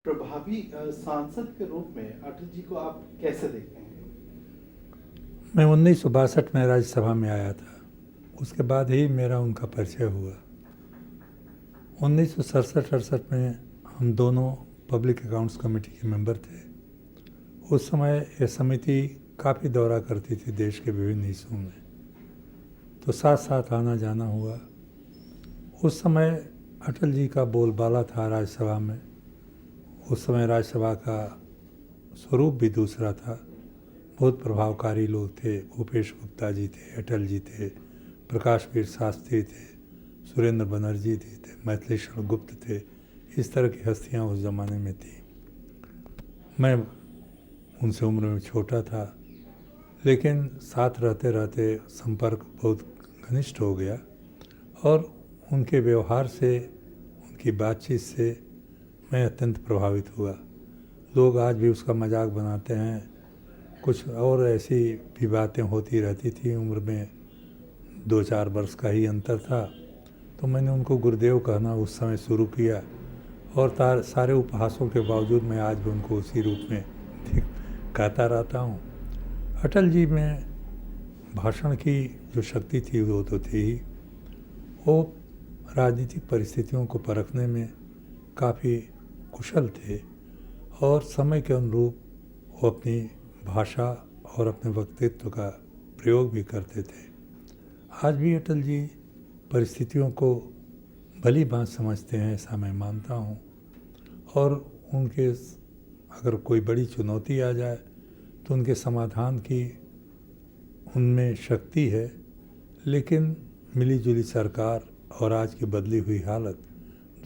प्रभावी सांसद के रूप में अटल जी को आप कैसे देखते हैं? मैं 1962 में राज्यसभा में आया था। उसके बाद ही मेरा उनका परिचय हुआ। 1967-68 में हम दोनों पब्लिक अकाउंट्स कमेटी के मेंबर थे। उस समय यह समिति काफ़ी दौरा करती थी देश के विभिन्न हिस्सों में, तो साथ साथ आना जाना हुआ। उस समय अटल जी का बोलबाला था राज्यसभा में। उस समय राज्यसभा का स्वरूप भी दूसरा था। बहुत प्रभावकारी लोग थे। भूपेश गुप्ता जी थे, अटल जी थे, प्रकाश वीर शास्त्री थे, सुरेंद्र बनर्जी जी थे, मैथिली शरण गुप्त थे। इस तरह की हस्तियां उस ज़माने में थी। मैं उनसे उम्र में छोटा था, लेकिन साथ रहते रहते संपर्क बहुत घनिष्ठ हो गया और उनके व्यवहार से, उनकी बातचीत से मैं अत्यंत प्रभावित हुआ। लोग आज भी उसका मजाक बनाते हैं। कुछ और ऐसी भी बातें होती रहती थी। उम्र में 2-4 वर्ष का ही अंतर था, तो मैंने उनको गुरुदेव कहना उस समय शुरू किया और सारे उपहासों के बावजूद मैं आज भी उनको उसी रूप में कहता रहता हूँ। अटल जी में भाषण की जो शक्ति थी वो तो थी ही। वो राजनीतिक परिस्थितियों को परखने में काफ़ी कुशल थे और समय के अनुरूप वो अपनी भाषा और अपने वक्तृत्व का प्रयोग भी करते थे। आज भी अटल जी परिस्थितियों को भली भांति समझते हैं, ऐसा मैं मानता हूँ। और उनके अगर कोई बड़ी चुनौती आ जाए तो उनके समाधान की उनमें शक्ति है, लेकिन मिली जुली सरकार और आज की बदली हुई हालत,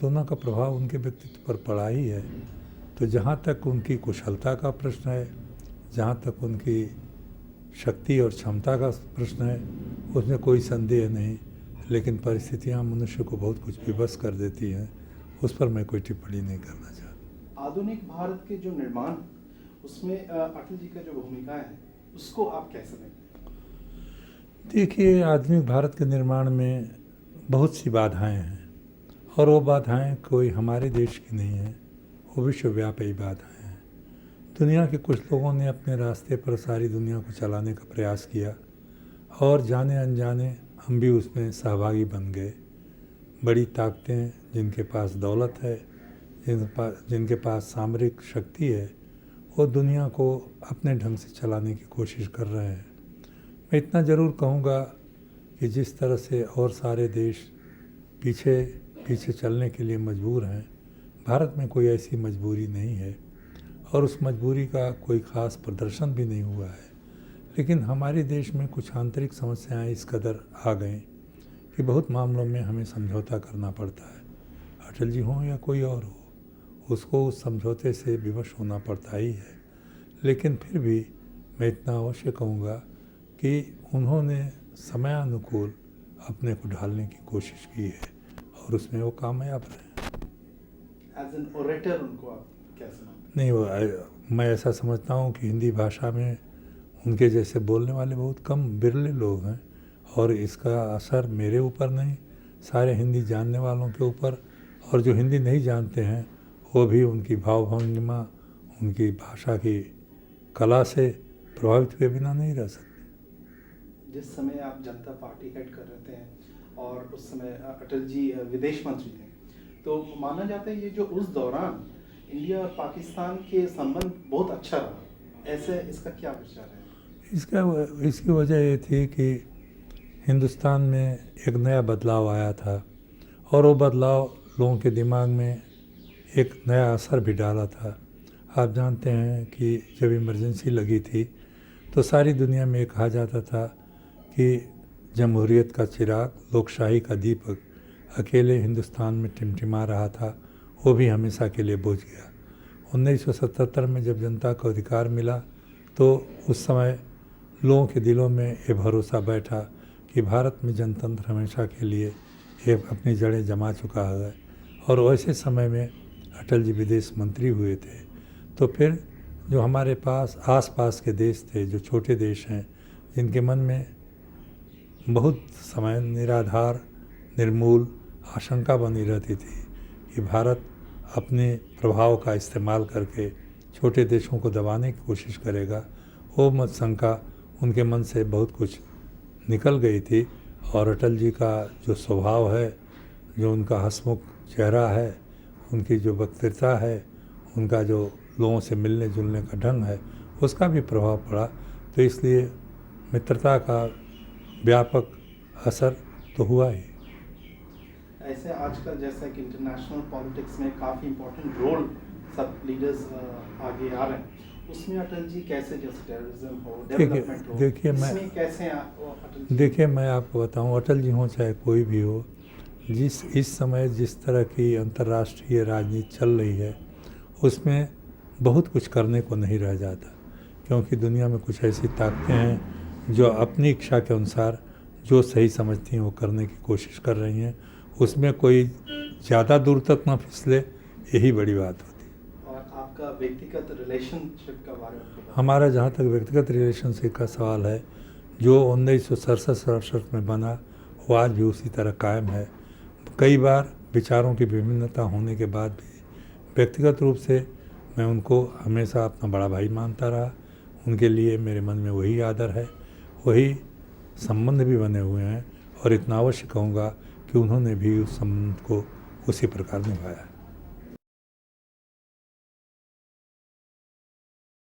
दोनों का प्रभाव उनके व्यक्तित्व पर पड़ा ही है। तो जहाँ तक उनकी कुशलता का प्रश्न है, जहाँ तक उनकी शक्ति और क्षमता का प्रश्न है, उसमें कोई संदेह नहीं। लेकिन परिस्थितियाँ मनुष्य को बहुत कुछ विवश कर देती हैं, उस पर मैं कोई टिप्पणी नहीं करना चाहता। आधुनिक भारत के जो निर्माण, उसमें अटल जी का जो भूमिका है उसको आप कैसे देखते हैं? देखिए, आधुनिक भारत के निर्माण में बहुत सी बाधाएं हैं और वो बाधाएं कोई हमारे देश की नहीं है, वो विश्वव्यापी बाधाएं हैं। दुनिया के कुछ लोगों ने अपने रास्ते पर सारी दुनिया को चलाने का प्रयास किया और जाने अनजाने हम भी उसमें सहभागी बन गए। बड़ी ताकतें जिनके पास दौलत है, जिनके पास सामरिक शक्ति है, वो दुनिया को अपने ढंग से चलाने की कोशिश कर रहे हैं। मैं इतना ज़रूर कहूँगा कि जिस तरह से और सारे देश पीछे पीछे चलने के लिए मजबूर हैं, भारत में कोई ऐसी मजबूरी नहीं है और उस मजबूरी का कोई ख़ास प्रदर्शन भी नहीं हुआ है। लेकिन हमारे देश में कुछ आंतरिक समस्याएं इस कदर आ गई कि बहुत मामलों में हमें समझौता करना पड़ता है। अटल जी हों या कोई और हो, उसको उस समझौते से विवश होना पड़ता ही है। लेकिन फिर भी मैं इतना अवश्य कहूँगा कि उन्होंने समयानुकूल अपने को ढालने की कोशिश की है और उसमें वो कामयाब रहे। एज एन ओरेटर उनको आप कैसे मानते नहीं, वो मैं ऐसा समझता हूँ कि हिंदी भाषा में उनके जैसे बोलने वाले बहुत कम बिरले लोग हैं और इसका असर मेरे ऊपर नहीं, सारे हिंदी जानने वालों के ऊपर, और जो हिंदी नहीं जानते हैं वो भी उनकी भाव भंगिमा, उनकी भाषा की कला से प्रभावित हुए बिना नहीं रह सकते। हैं? जिस समय आप जनता पार्टी हेड कर रहे थे और उस समय अटल जी विदेश मंत्री थे, तो माना जाता है ये जो उस दौरान इंडिया और पाकिस्तान के संबंध बहुत अच्छा रहा, ऐसे इसका क्या विचार है? इसकी वजह ये थी कि हिंदुस्तान में एक नया बदलाव आया था और वो बदलाव लोगों के दिमाग में एक नया असर भी डाला था। आप जानते हैं कि जब इमरजेंसी लगी थी तो सारी दुनिया में ये कहा जाता था कि जमहूरियत का चिराग, लोकशाही का दीपक अकेले हिंदुस्तान में टिमटिमा रहा था, वो भी हमेशा के लिए बुझ गया। 1977 में जब जनता को अधिकार मिला तो उस समय लोगों के दिलों में ये भरोसा बैठा कि भारत में जनतंत्र हमेशा के लिए ये अपनी जड़ें जमा चुका है। और वैसे समय में अटल जी विदेश मंत्री हुए थे, तो फिर जो हमारे पास आसपास के देश थे, जो छोटे देश हैं, जिनके मन में बहुत समय निराधार निर्मूल आशंका बनी रहती थी कि भारत अपने प्रभाव का इस्तेमाल करके छोटे देशों को दबाने की कोशिश करेगा, वो मत शंका उनके मन से बहुत कुछ निकल गई थी। और अटल जी का जो स्वभाव है, जो उनका हंसमुख चेहरा है, उनकी जो वक्तृता है, उनका जो लोगों से मिलने जुलने का ढंग है, उसका भी प्रभाव पड़ा। तो इसलिए मित्रता का व्यापक असर तो हुआ ही। ऐसे आजकल जैसा कि इंटरनेशनल पॉलिटिक्स में काफ़ी इम्पोर्टेंट रोल सब लीडर्स आगे आ रहे हैं, उसमें अटल जी कैसे, जैसे टेररिज्म हो, डेवलपमेंट हो, इसमें कैसे अटल जी? देखिए, मैं आपको बताऊं, अटल जी हों चाहे कोई भी हो, इस समय जिस तरह की अंतर्राष्ट्रीय राजनीति चल रही है, उसमें बहुत कुछ करने को नहीं रह जाता, क्योंकि दुनिया में कुछ ऐसी ताकतें हैं जो अपनी इच्छा के अनुसार जो सही समझती हैं वो करने की कोशिश कर रही हैं। उसमें कोई ज़्यादा दूर तक ना फिसले, यही बड़ी बात होती है। और आपका व्यक्तिगत रिलेशनशिप का बारे में बताइए। हमारा जहाँ तक व्यक्तिगत रिलेशनशिप का सवाल है, जो 1967 में बना, वो आज भी उसी तरह कायम है। कई बार विचारों की विभिन्नता होने के बाद भी व्यक्तिगत रूप से मैं उनको हमेशा अपना बड़ा भाई मानता रहा। उनके लिए मेरे मन में वही आदर है, वही संबंध भी बने हुए हैं, और इतना अवश्य कहूँगा कि उन्होंने भी उस संबंध को उसी प्रकार निभाया।